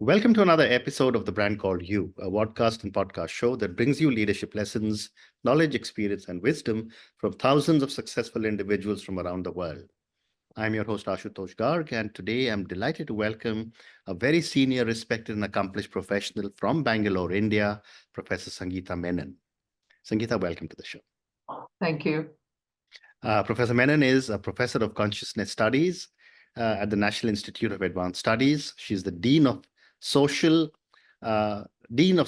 Welcome to another episode of The Brand Called You, a podcast and podcast show that brings you leadership lessons, knowledge, experience, and wisdom from thousands of successful individuals from around the world. I'm your host, Ashutosh Garg, and today I'm delighted to welcome a very senior, respected, and accomplished professional from Bangalore, India, Professor Sangeetha Menon. Sangeetha, welcome to the show. Thank you. Professor Menon is a professor of consciousness studies at the National Institute of Advanced Studies. She's the Dean of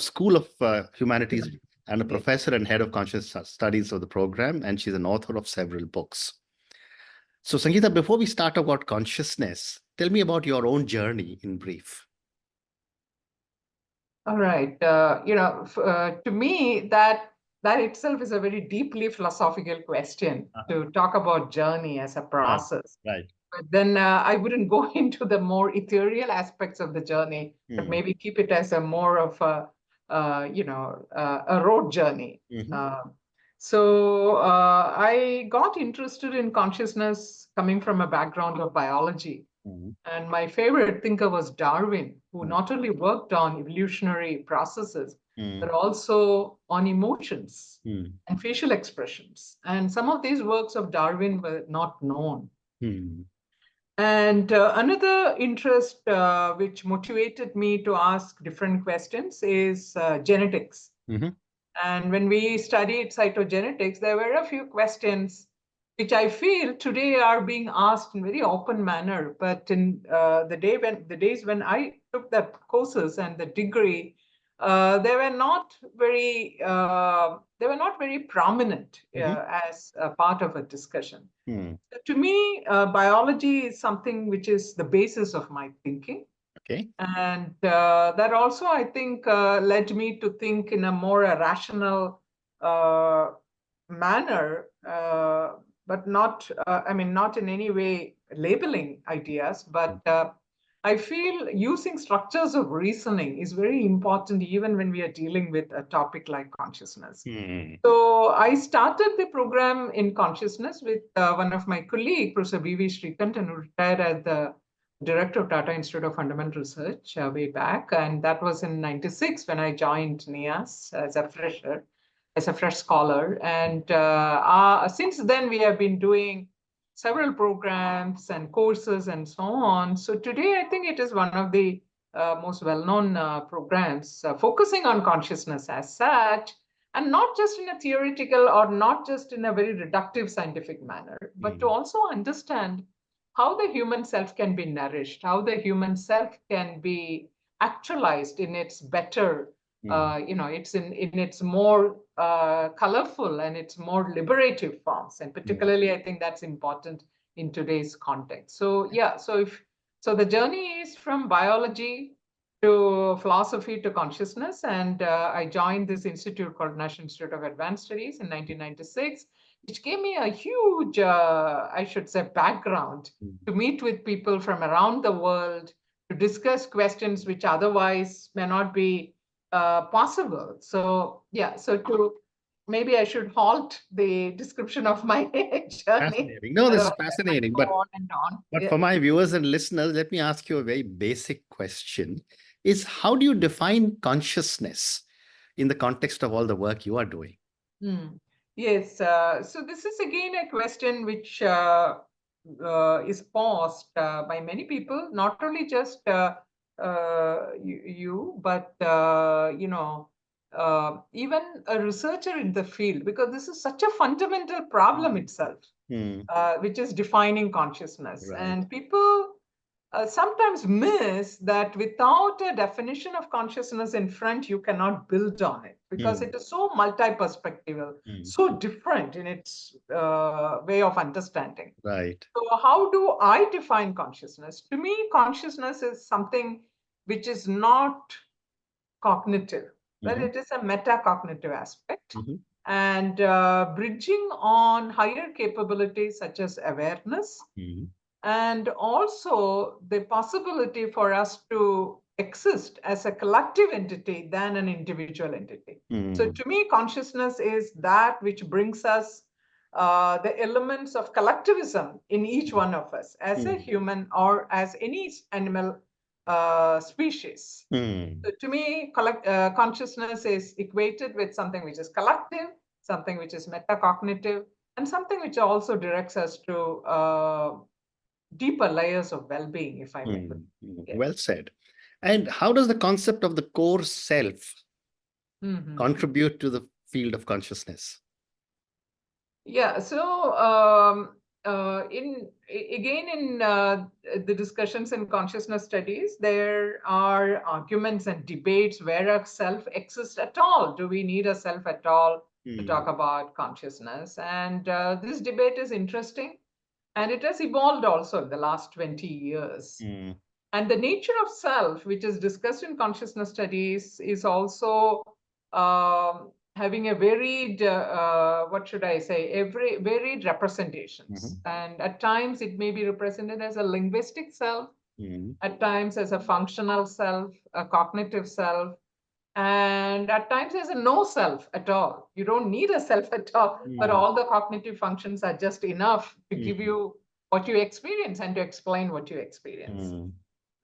School of Humanities and a professor and head of consciousness studies of the program, and she's an author of several books. So, Sangeetha, before we start about consciousness, tell me about your own journey in brief. All right. To me, that itself is a very deeply philosophical question to talk about journey as a process. Right. But then I wouldn't go into the more ethereal aspects of the journey, but maybe keep it as a more of a road journey. So I got interested in consciousness coming from a background of biology. And my favorite thinker was Darwin, who not only worked on evolutionary processes, but also on emotions and facial expressions. And some of these works of Darwin were not known. And another interest which motivated me to ask different questions is genetics. And when we studied cytogenetics, there were a few questions which I feel today are being asked in very open manner. But in the days when I took the courses and the degree, they were not very prominent as a part of a discussion. To me, biology is something which is the basis of my thinking. Okay. And that also, I think, led me to think in a more rational manner, but not in any way labeling ideas, but I feel using structures of reasoning is very important even when we are dealing with a topic like consciousness. So I started the program in consciousness with one of my colleagues, Professor B.V. Srikantan, who retired as the director of Tata Institute of Fundamental Research way back. And that was in 96 when I joined NIAS as a fresher, as a fresh scholar. And since then, we have been doing several programs and courses and so on. So today, I think it is one of the most well-known programs focusing on consciousness as such, and not just in a theoretical or not just in a very reductive scientific manner, but to also understand how the human self can be nourished, how the human self can be actualized in its better, it's in its more colorful and its more liberative forms. And particularly, I think that's important in today's context. So so the journey is from biology to philosophy to consciousness. And I joined this institute called National Institute of Advanced Studies in 1996, which gave me a huge, background to meet with people from around the world, to discuss questions which otherwise may not be possible. So maybe I should halt the description of my journey. Fascinating. No, this is fascinating. But Yeah. for my viewers and listeners, let me ask you a very basic question. Is how do you define consciousness in the context of all the work you are doing? Yes. So this is again a question which is posed by many people, not only just you, but even a researcher in the field, because this is such a fundamental problem itself, which is defining consciousness. Right. And people sometimes miss that without a definition of consciousness in front, you cannot build on it, because it is so multi-perspectival, so different in its way of understanding. Right. So how do I define consciousness? To me, consciousness is something which is not cognitive, but it is a metacognitive aspect. And bridging on higher capabilities such as awareness, and also the possibility for us to exist as a collective entity than an individual entity. So to me, consciousness is that which brings us the elements of collectivism in each one of us as a human or as any animal species. Mm. So to me, consciousness is equated with something which is collective, something which is metacognitive, and something which also directs us to deeper layers of well-being, if I may put it. Yeah. Well said. And how does the concept of the core self contribute to the field of consciousness? Yeah, so in the discussions in consciousness studies, there are arguments and debates where a self exists at all. Do we need a self at all to talk about consciousness? And this debate is interesting, and it has evolved also in the last 20 years. And the nature of self, which is discussed in consciousness studies, is also having a varied, what should I say, varied representations. And at times it may be represented as a linguistic self, at times as a functional self, a cognitive self, and at times there's a no self at all. You don't need a self at all, but all the cognitive functions are just enough to give you what you experience and to explain what you experience.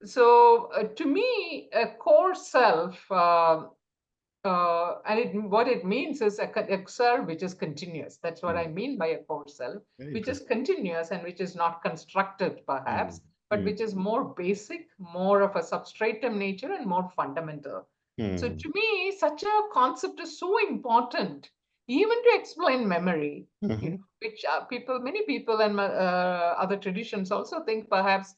So to me, a core self, what it means is a self which is continuous. That's what I mean by a core self, which is continuous and which is not constructed perhaps, but which is more basic, more of a substratum nature and more fundamental. So to me, such a concept is so important, even to explain memory, which many people and other traditions also think perhaps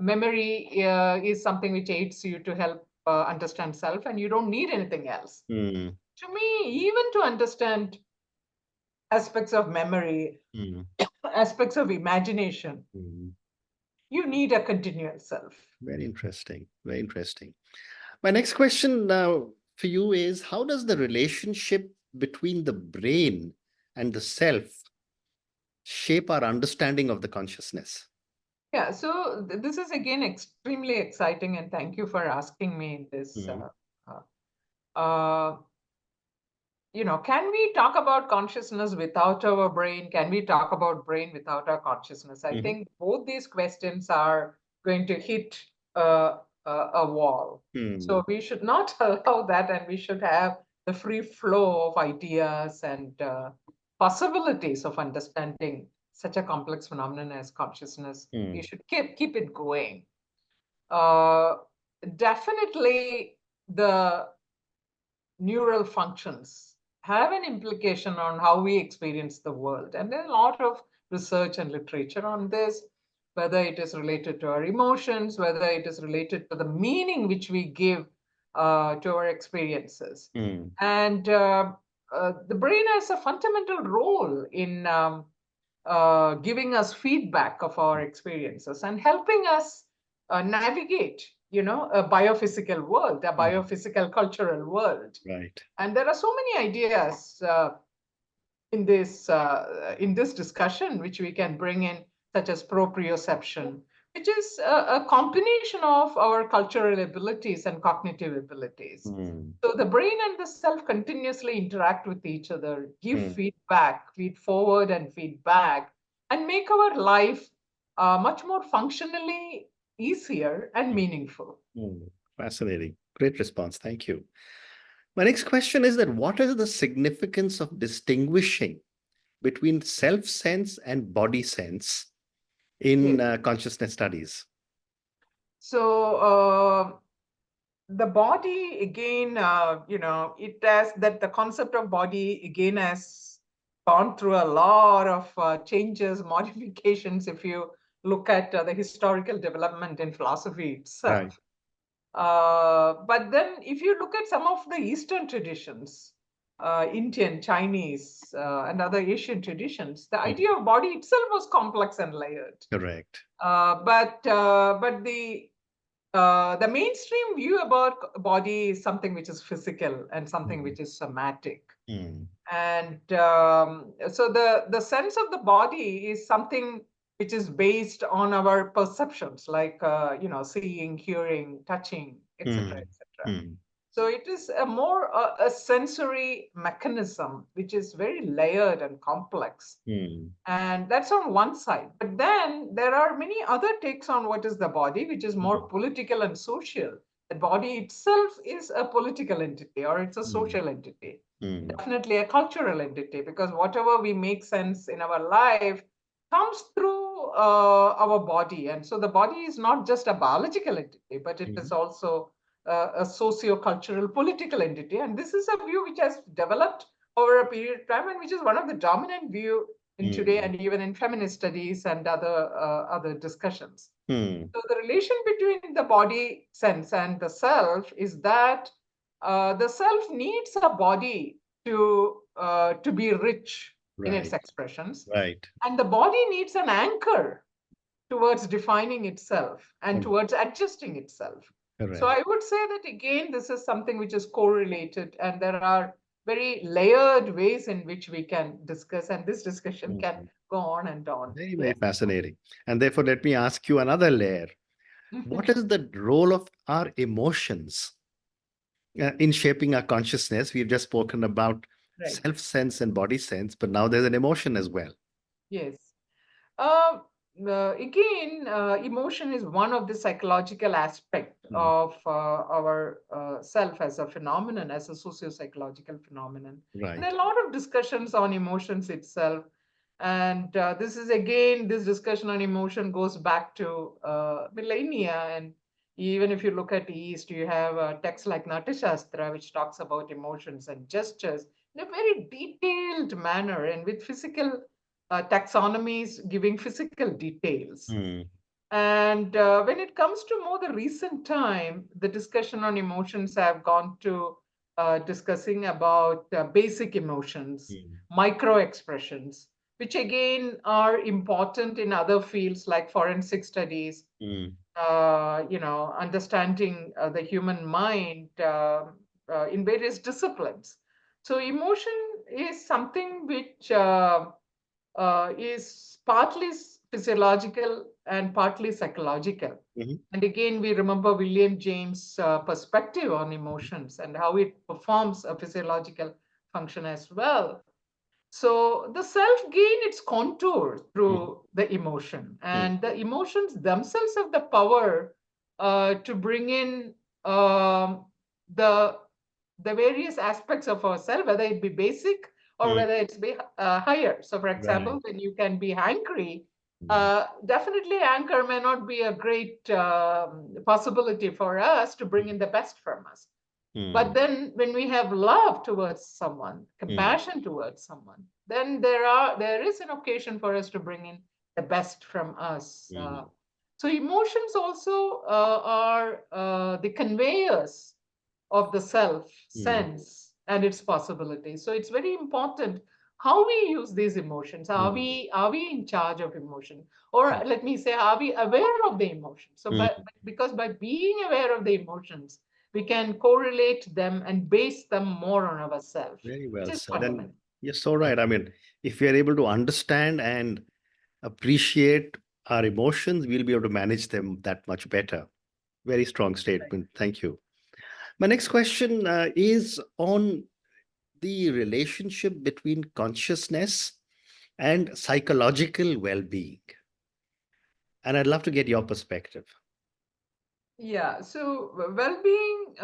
memory is something which aids you to help understand self, and you don't need anything else. To me, even to understand aspects of memory, aspects of imagination, you need a continuous self. Very interesting. Very interesting. My next question now for you is, how does the relationship between the brain and the self shape our understanding of the consciousness? Yeah, so this is again extremely exciting, and thank you for asking me this. Can we talk about consciousness without our brain? Can we talk about brain without our consciousness? I think both these questions are going to hit a wall. So we should not allow that, and we should have the free flow of ideas and possibilities of understanding such a complex phenomenon as consciousness. We should keep it going. Definitely, the neural functions have an implication on how we experience the world. And there's a lot of research and literature on this, whether it is related to our emotions, whether it is related to the meaning which we give to our experiences. And the brain has a fundamental role in giving us feedback of our experiences and helping us navigate a biophysical world, a biophysical cultural world. Right. And there are so many ideas in this discussion which we can bring in, such as proprioception, which is a combination of our cultural abilities and cognitive abilities. So the brain and the self continuously interact with each other, give feedback, feed forward and feedback, and make our life much more functionally easier and meaningful. Fascinating. Great response. Thank you. My next question is that what is the significance of distinguishing between self-sense and body sense in consciousness studies? So the body, again, it has that the concept of body, again, has gone through a lot of changes, modifications, if you look at the historical development in philosophy itself. Right. But then if you look at some of the Eastern traditions, Indian, Chinese, and other Asian traditions, the idea of body itself was complex and layered. Correct. But the mainstream view about body is something which is physical and something which is somatic. And so the sense of the body is something which is based on our perceptions, like seeing, hearing, touching, etc., etc. So it is a more a sensory mechanism, which is very layered and complex. And that's on one side. But then there are many other takes on what is the body, which is more political and social. The body itself is a political entity, or it's a social entity, definitely a cultural entity, because whatever we make sense in our life comes through our body. And so the body is not just a biological entity, but it is also a socio-cultural political entity. And this is a view which has developed over a period of time, and which is one of the dominant view in today, and even in feminist studies and other discussions. So the relation between the body sense and the self is that the self needs a body to be rich in its expressions, and the body needs an anchor towards defining itself and towards adjusting itself. So I would say that again, this is something which is correlated, and there are very layered ways in which we can discuss, and this discussion can go on and on. Very, very fascinating. And therefore, let me ask you another layer. What is the role of our emotions in shaping our consciousness? We've just spoken about self-sense and body sense, but now there's an emotion as well. Yes. Again, emotion is one of the psychological aspect of our self as a phenomenon, as a socio-psychological phenomenon. And there are a lot of discussions on emotions itself. And this is again, this discussion on emotion goes back to millennia. And even if you look at the East, you have a text like Natashastra, which talks about emotions and gestures in a very detailed manner and with physical taxonomies giving physical details. And when it comes to more the recent time, the discussion on emotions have gone to discussing about basic emotions, micro expressions, which again are important in other fields like forensic studies, understanding the human mind in various disciplines. So emotion is something which is partly physiological and partly psychological. And again, we remember William James' perspective on emotions and how it performs a physiological function as well. So the self gain its contour through the emotion, and the emotions themselves have the power to bring in the various aspects of ourselves, whether it be basic or whether it's be higher. So, for example, when you can be angry, definitely anger may not be a great possibility for us to bring in the best from us. But then when we have love towards someone, compassion towards someone, then there is an occasion for us to bring in the best from us. So emotions also are the conveyors of the self sense and its possibilities. So it's very important how we use these emotions. Are we in charge of emotion? Or let me say, are we aware of the emotions? So because by being aware of the emotions, we can correlate them and base them more on ourselves. Very well Which is said. And fundamental. you're so right. I mean, if we are able to understand and appreciate our emotions, we'll be able to manage them that much better. Very strong statement. Thank you. My next question is on the relationship between consciousness and psychological well-being. And I'd love to get your perspective. Yeah, so well-being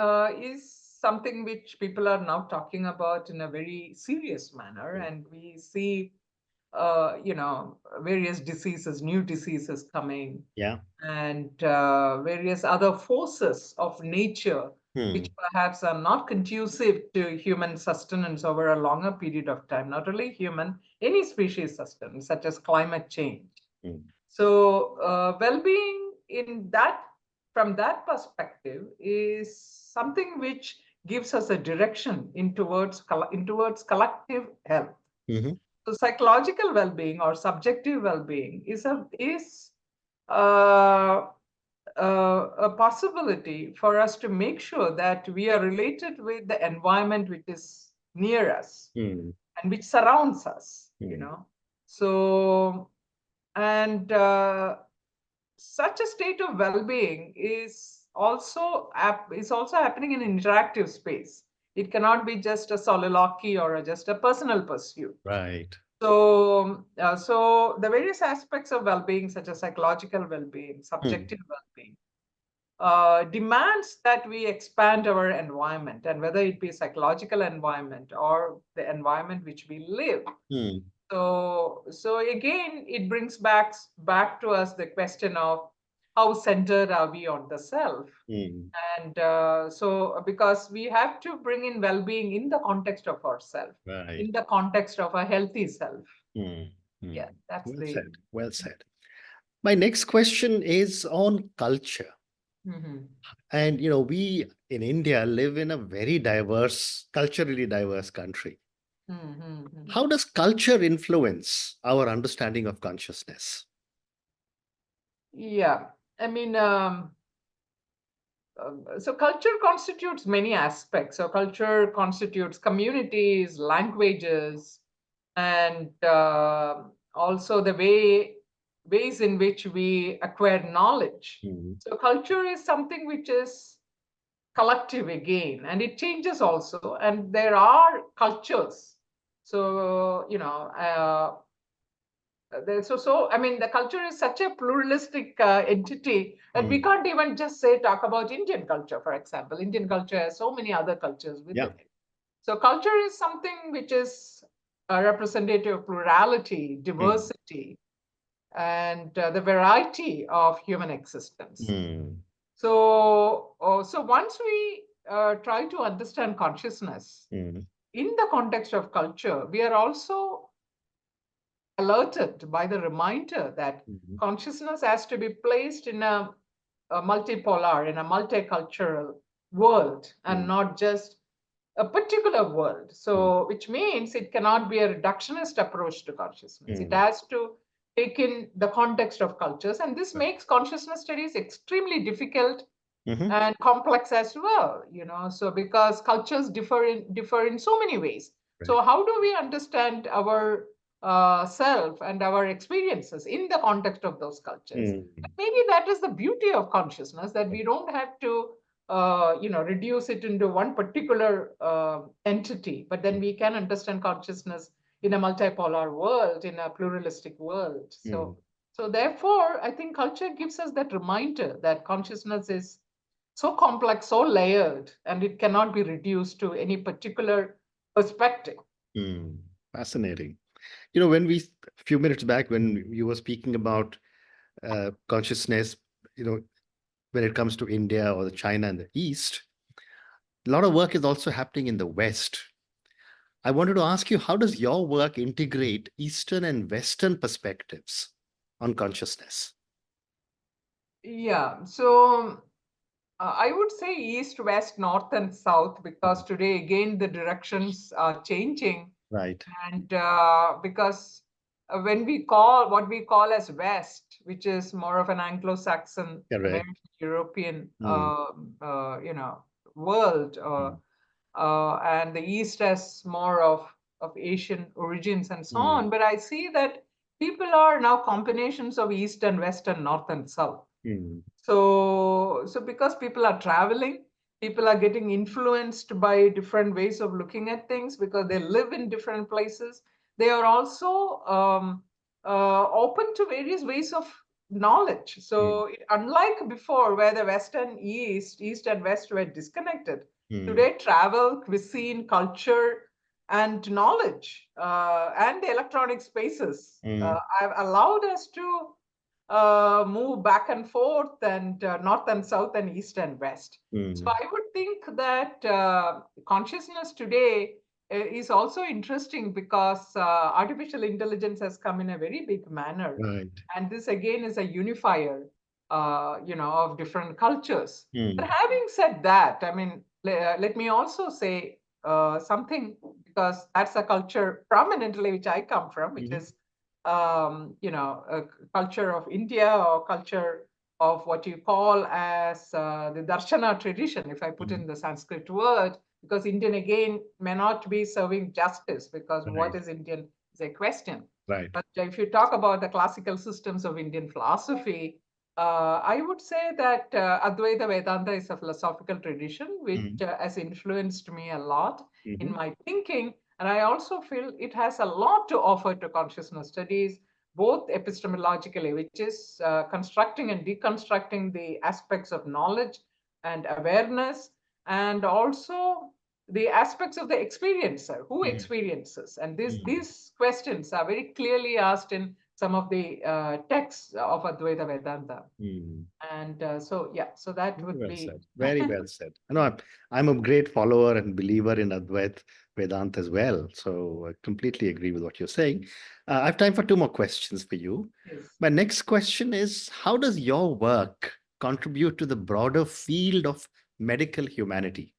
is something which people are now talking about in a very serious manner, and we see, various diseases, new diseases coming, and various other forces of nature which perhaps are not conducive to human sustenance over a longer period of time, not only human, any species sustenance, such as climate change. So well-being from that perspective is something which gives us a direction in towards collective health. So psychological well-being or subjective well-being is a possibility for us to make sure that we are related with the environment which is near us and which surrounds us. So and such a state of well-being is is also happening in an interactive space. It cannot be just a soliloquy or just a personal pursuit. Right. So the various aspects of well-being, such as psychological well-being, subjective well-being, demands that we expand our environment, and whether it be psychological environment or the environment which we live. Hmm. So again, it brings back to us the question of how centered are we on the self. Hmm. And so because we have to bring in well-being in the context of ourself, Right. in the context of a healthy self. Hmm. Hmm. Yeah, that's Well the. said. Well said. My next question is on culture. Mhm. And, we in India live in a very diverse, culturally diverse country. Mhm. How does culture influence our understanding of consciousness? Yeah, I mean, so culture constitutes many aspects. So culture constitutes communities, languages, and also the ways in which we acquire knowledge. Hmm. So culture is something which is collective again, and it changes also. And there are cultures. So I mean, the culture is such a pluralistic entity that we Hmm. can't even just say talk about Indian culture, for example. Indian culture has so many other cultures Yeah. within it. So culture is something which is a representative of plurality, Hmm. diversity, and the variety of human existence. Hmm. So once we try to understand consciousness Hmm. in the context of culture, we are also alerted by the reminder that Hmm. consciousness has to be placed in a multipolar, in a multicultural world, and Hmm. not just a particular world. Hmm. So, which means it cannot be a reductionist approach to consciousness. It Hmm. has to take in the context of cultures, and this Right. makes consciousness studies extremely difficult Mhm. and complex as well. So because cultures differ in so many ways. Right. So how do we understand our self and our experiences in the context of those cultures? Hmm. Maybe that is the beauty of consciousness, that we don't have to reduce it into one particular entity, but then we can understand consciousness in a multipolar world, in a pluralistic world. Hmm. So therefore, I think culture gives us that reminder that consciousness is so complex, so layered, and it cannot be reduced to any particular perspective. Hmm. Fascinating. When a few minutes back, when you were speaking about consciousness, you know, when it comes to India or the China and the East, a lot of work is also happening in the West. I wanted to ask you, how does your work integrate Eastern and Western perspectives on consciousness? Yeah, so I would say east, west, north, and south, because Mhm. today again the directions are changing. Right. And because when we call what we call as West, which is more of an Anglo-Saxon, Correct. American, European, Hmm. world, Hmm. and the East as more of Asian origins and so Hmm. on. But I see that people are now combinations of East and West and North and South. Hmm. So because people are traveling, people are getting influenced by different ways of looking at things because they live in different places. They are also open to various ways of knowledge. Hmm. So unlike before, where the West and East and West were disconnected, Hmm. today travel, cuisine, culture, and knowledge and the electronic spaces Hmm. have allowed us to move back and forth, and north and south and east and west. So Hmm. I would think that consciousness today is also interesting because artificial intelligence has come in a very big manner, Right. and this again is a unifier, of different cultures. But Hmm. having said that, I mean, let me also say something, because that's a culture prominently which I come from, which Mhm. is a culture of India, or culture of what you call as the Darshana tradition, if I put Mhm. in the Sanskrit word, because Indian again may not be serving justice, because what Right. is Indian is a question. Right. But if you talk about the classical systems of Indian philosophy, I would say that Advaita Vedanta is a philosophical tradition which has influenced me a lot in my thinking. And I also feel it has a lot to offer to consciousness studies, both epistemologically, which is constructing and deconstructing the aspects of knowledge and awareness, and also the aspects of the experiencer, who experiences. And these questions are very clearly asked in some of the texts of Advaita Vedanta. And so that would Well be. said. Very well said. I'm a great follower and believer in Advait Vedanta as well. So I completely agree with what you're saying. I have time for two more questions for you. Yes. My next question is, how does your work contribute to the broader field of medical humanity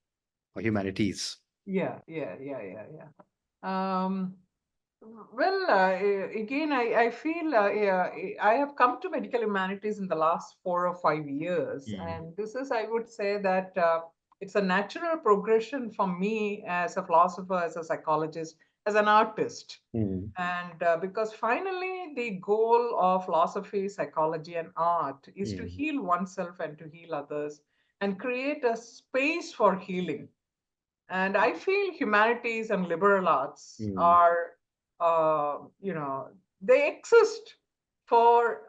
or humanities? Yeah. Well, again, I feel yeah, I have come to medical humanities in the last 4 or 5 years. And this is, I would say that it's a natural progression for me as a philosopher, as a psychologist, as an artist. And because finally, the goal of philosophy, psychology, and art is to heal oneself and to heal others and create a space for healing. And I feel humanities and liberal arts are, they exist for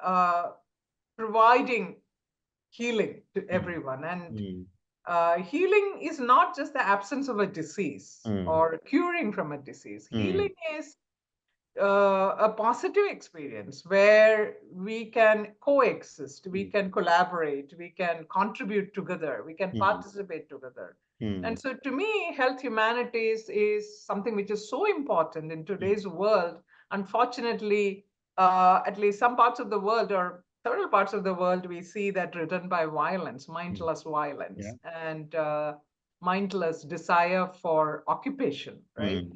providing healing to everyone. And healing is not just the absence of a disease or curing from a disease. Healing is a positive experience where we can coexist, we can collaborate, we can contribute together, we can participate together. And so, to me, health humanities is something which is so important in today's world. Unfortunately, at least some parts of the world or several parts of the world, we see that ridden by violence, mindless violence, and mindless desire for occupation, right?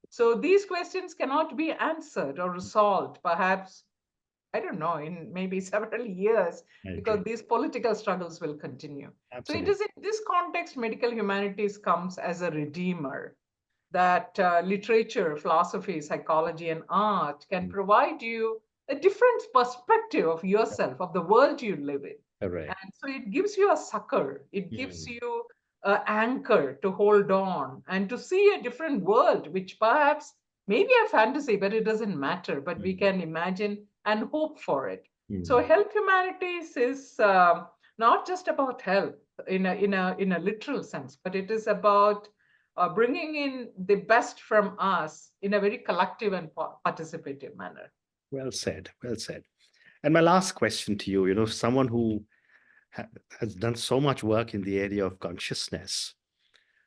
So these questions cannot be answered or resolved, perhaps, I don't know, in maybe several years, I because agree. these political struggles will continue. So it Absolutely. is in this context, medical humanities comes as a redeemer, that literature, philosophy, psychology, and art can provide you a different perspective of yourself, of the world you live in. Correct. And so it gives you a succor, it gives you an anchor to hold on and to see a different world, which perhaps may be a fantasy, but it doesn't matter. But we can imagine and hope for it. So health humanities is not just about health in a literal sense, but it is about bringing in the best from us in a very collective and participative manner. Well said. Well said. And my last question to you, someone who ha- has done so much work in the area of consciousness,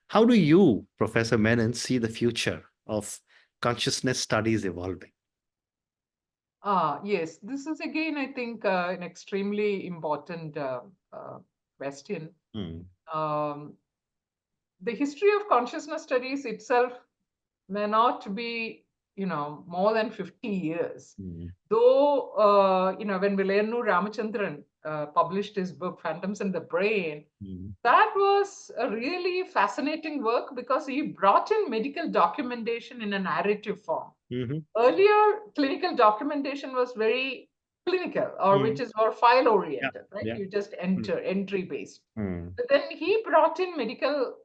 how do you, Professor Menon, see the future of consciousness studies evolving? Yes, this is again, I think, an extremely important uh, question. Um, the history of consciousness studies itself may not be, more than 50 years. Though, when Vilayanu Ramachandran published his book, Phantoms in the Brain, that was a really fascinating work because he brought in medical documentation in a narrative form. Earlier, clinical documentation was very clinical, or which is more file oriented, right? Yeah. You just entry based. But then he brought in medical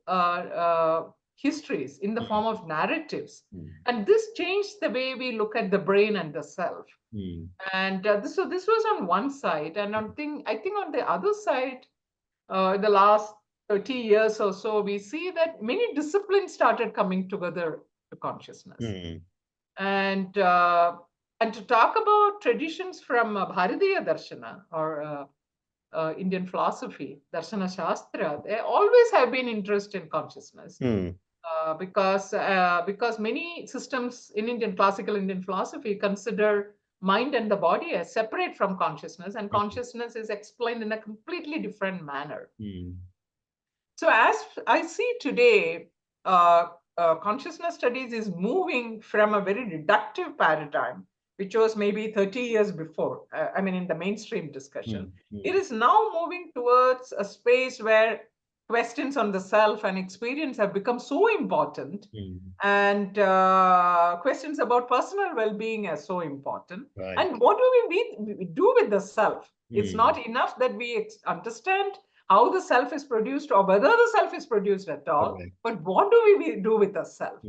histories in the form of narratives, and this changed the way we look at the brain and the self. And so this was on one side, and I think on the other side, in the last 30 years or so, we see that many disciplines started coming together to consciousness. And to talk about traditions from Bharatiya Darshana or Indian philosophy, Darshana Shastra, they always have been interested in consciousness. Because many systems in classical Indian philosophy consider mind and the body as separate from consciousness, and consciousness is explained in a completely different manner. So as I see today, consciousness studies is moving from a very reductive paradigm, which was maybe 30 years before, in the mainstream discussion. It is now moving towards a space where questions on the self and experience have become so important, and questions about personal well-being are so important. Right. And what do we do with the self? It's not enough that we understand how the self is produced or whether the self is produced at all, Correct. but what do we do with the self?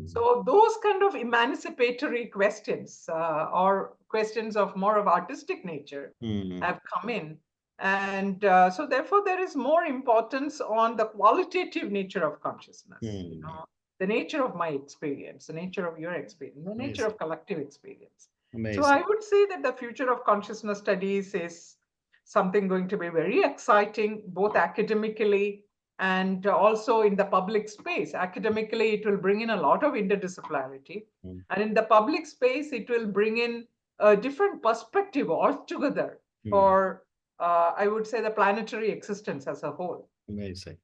So those kind of emancipatory questions or questions of more of artistic nature have come in. And so therefore there is more importance on the qualitative nature of consciousness, the nature of my experience, the nature of your experience, the nature of collective experience. So I would say that the future of consciousness studies is something going to be very exciting, both academically and also in the public space. Academically, it will bring in a lot of interdisciplinarity. And in the public space, it will bring in a different perspective altogether for, I would say, the planetary existence as a whole. Amazing.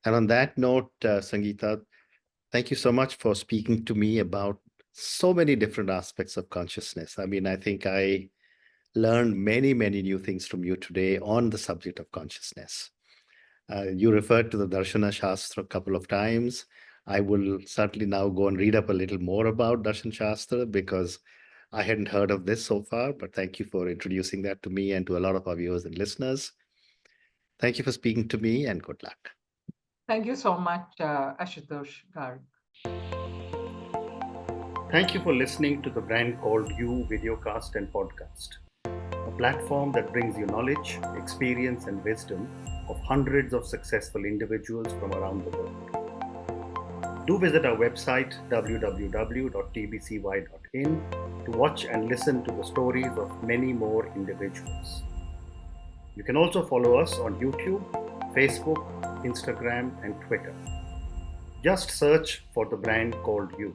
And on that note, Sangeetha, thank you so much for speaking to me about so many different aspects of consciousness. I mean, I think I learned many new things from you today on the subject of consciousness. You referred to the Darshana Shastra a couple of times. I will certainly now go and read up a little more about Darshan Shastra because I hadn't heard of this so far, but thank you for introducing that to me and to a lot of our viewers and listeners. Thank you for speaking to me, and good luck. Thank you so much, Ashutosh Garg. Thank you for listening to the Brand Called You videocast and podcast, a platform that brings you knowledge, experience, and wisdom of hundreds of successful individuals from around the world. Do visit our website www.tbcy.in to watch and listen to the stories of many more individuals. You can also follow us on YouTube, Facebook, Instagram, and Twitter. Just search for the Brand Called You.